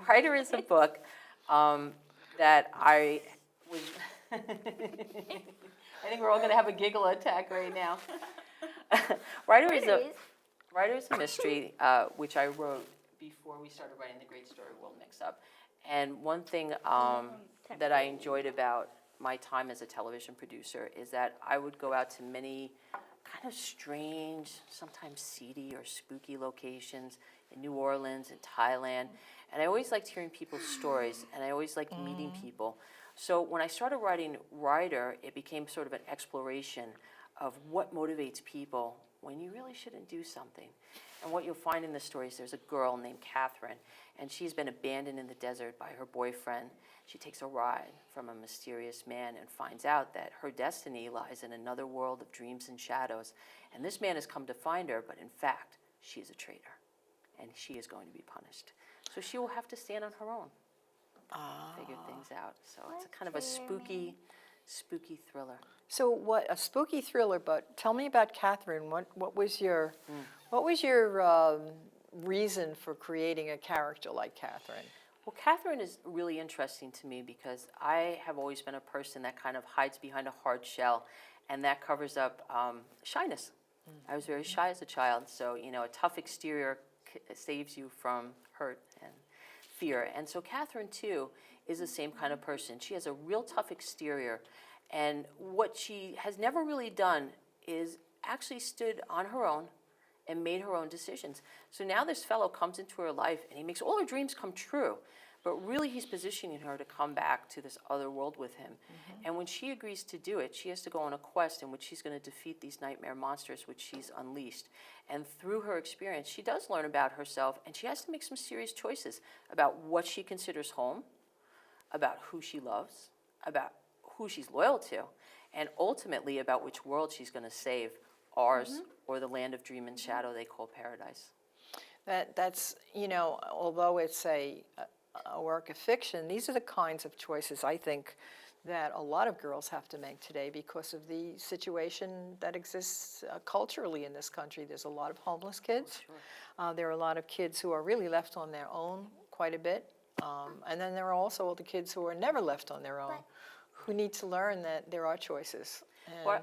Rider is a book that I was. I think we're all going to have a giggle attack right now. Rider is a mystery, which I wrote before we started writing the Great Story World Mix-Up. And one thing that I enjoyed about my time as a television producer is that I would go out to many kind of strange, sometimes seedy or spooky locations in New Orleans and Thailand. And I always liked hearing people's stories, and I always liked meeting people. So when I started writing Rider, it became sort of an exploration of what motivates people when you really shouldn't do something. And what you'll find in the story is there's a girl named Catherine, and she's been abandoned in the desert by her boyfriend. She takes a ride from a mysterious man and finds out that her destiny lies in another world of dreams and shadows. And this man has come to find her, but in fact, she is a traitor, and she is going to be punished. So she will have to stand on her own, figure things out. So it's a kind of a spooky thriller. So what a spooky thriller! But tell me about Catherine. What was your reason for creating a character like Catherine? Well, Catherine is really interesting to me because I have always been a person that kind of hides behind a hard shell, and that covers up shyness. I was very shy as a child, so a tough exterior saves you from hurt and fear. And so Catherine, too, is the same kind of person. She has a real tough exterior, and what she has never really done is actually stood on her own and made her own decisions. So now this fellow comes into her life, and he makes all her dreams come true. But really, he's positioning her to come back to this other world with him. And when she agrees to do it, she has to go on a quest in which she's going to defeat these nightmare monsters which she's unleashed. And through her experience, she does learn about herself, and she has to make some serious choices about what she considers home, about who she loves, about who she's loyal to, and ultimately about which world she's going to save, ours or the land of dream and shadow they call paradise. That's although it's a work of fiction, these are the kinds of choices I think that a lot of girls have to make today because of the situation that exists culturally in this country. There's a lot of homeless kids. There are a lot of kids who are really left on their own quite a bit. And then there are also the kids who are never left on their own, who need to learn that there are choices. Well,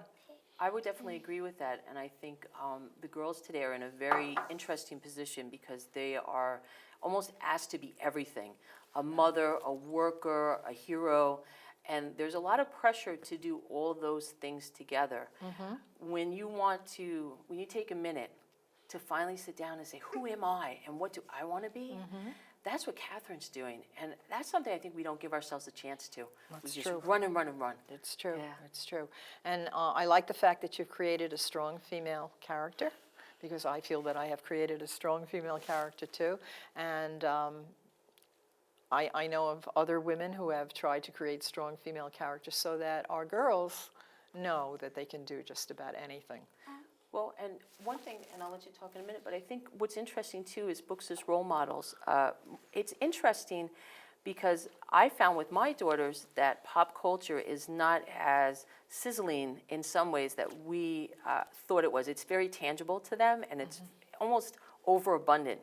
I would definitely agree with that, and I think the girls today are in a very interesting position because they are almost asked to be everything, a mother, a worker, a hero, and there's a lot of pressure to do all those things together. When you take a minute to finally sit down and say, who am I and what do I want to be? That's what Catherine's doing, and that's something I think we don't give ourselves a chance to. That's we true. just run and run and run. It's true. Yeah. It's true. And I like the fact that you've created a strong female character, because I feel that I have created a strong female character too. And I know of other women who have tried to create strong female characters so that our girls know that they can do just about anything. Well, and one thing, and I'll let you talk in a minute, but I think what's interesting too is books as role models. It's interesting because I found with my daughters that pop culture is not as sizzling in some ways that we thought it was. It's very tangible to them, and it's almost overabundant.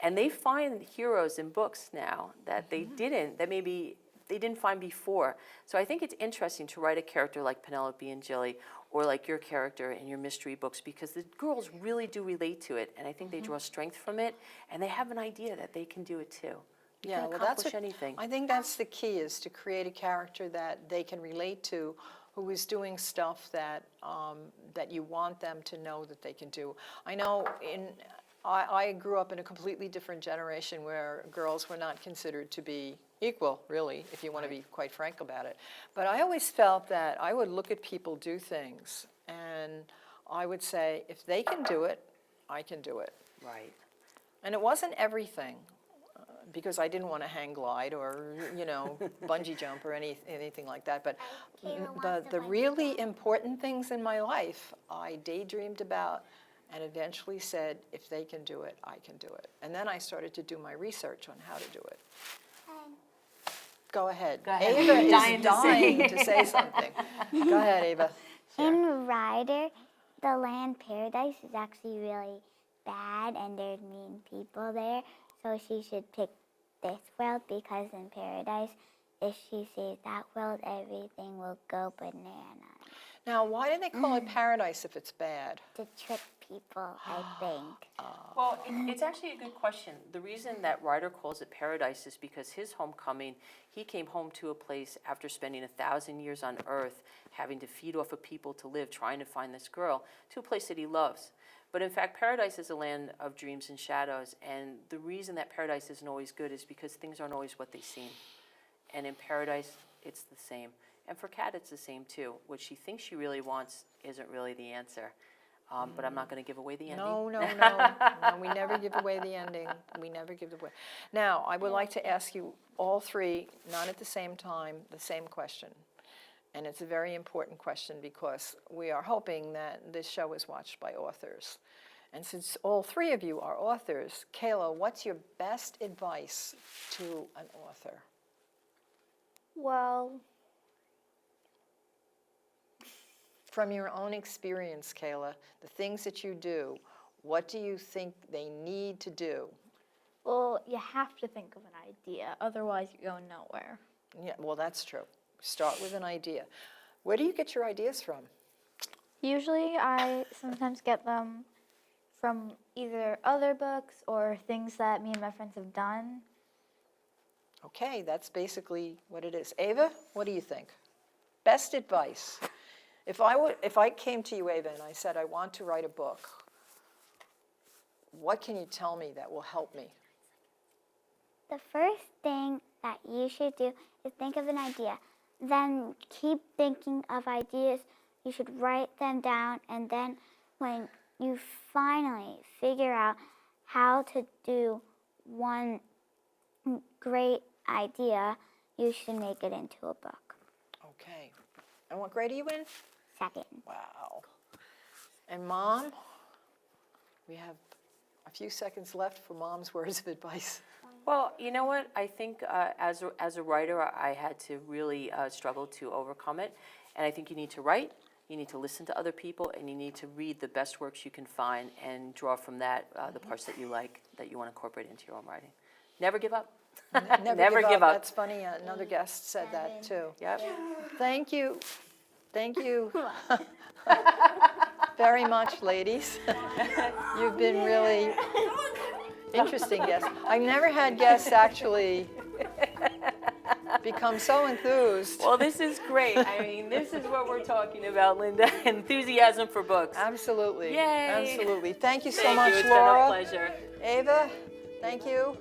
And they find heroes in books now that maybe they didn't find before. So I think it's interesting to write a character like Penelope and Jilly, or like your character in your mystery books, because the girls really do relate to it, and I think they draw strength from it, and they have an idea that they can do it too. You can accomplish anything. I think that's the key, is to create a character that they can relate to, who is doing stuff that that you want them to know that they can do. I know I grew up in a completely different generation where girls were not considered to be equal, really, if you want to be quite frank about it. But I always felt that I would look at people do things, and I would say, if they can do it, I can do it. Right. And it wasn't everything, because I didn't want to hang glide or, bungee jump or anything like that. But the really important things in my life, I daydreamed about and eventually said, if they can do it, I can do it. And then I started to do my research on how to do it. Go ahead. Ava is dying to say something. Go ahead, Ava. In Rider, the land paradise is actually really bad, and there's mean people there, so she should pick this world, because in paradise, if she sees that world, everything will go bananas. Now, why do they call it paradise if it's bad? To trick people, I think. Well, it's actually a good question. The reason that Ryder calls it paradise is because his homecoming, he came home to a place after spending 1,000 years on earth, having to feed off of people to live, trying to find this girl, to a place that he loves. But in fact, paradise is a land of dreams and shadows, and the reason that paradise isn't always good is because things aren't always what they seem. And in paradise, it's the same. And for Kat, it's the same too. What she thinks she really wants isn't really the answer. But I'm not going to give away the ending. No, no, no. No, we never give away the ending. We never give it away. Now, I would like to ask you all three, not at the same time, the same question. And it's a very important question because we are hoping that this show is watched by authors. And since all three of you are authors, Kayla, what's your best advice to an author? Well, From your own experience, Kayla, the things that you do, what do you think they need to do? well, you have to think of an idea, otherwise you go nowhere. Yeah, well, that's true. Start with an idea. Where do you get your ideas from? Usually I sometimes get them from either other books or things that me and my friends have done. Okay, that's basically what it is. Ava, what do you think? Best advice. If I came to you, Ava, and I said, I want to write a book, what can you tell me that will help me? The first thing that you should do is think of an idea. Then keep thinking of ideas. You should write them down, and then when you finally figure out how to do one great idea, you should make it into a book. Okay. And what grade are you in? Second. Wow. And Mom, we have a few seconds left for Mom's words of advice. Well, you know what? I think as a writer, I had to really struggle to overcome it. And I think you need to write, you need to listen to other people, and you need to read the best works you can find and draw from that the parts that you like, that you want to incorporate into your own writing. Never give up. Never give up. That's funny. Another guest said that too. Yep. Thank you. Thank you very much, ladies. You've been really interesting guests. I've never had guests actually become so enthused. Well, this is great. I mean, this is what we're talking about, Linda. Enthusiasm for books. Absolutely. Yay. Absolutely. Thank you so Thank much, you. It's Laura. been a pleasure. Ava, thank you.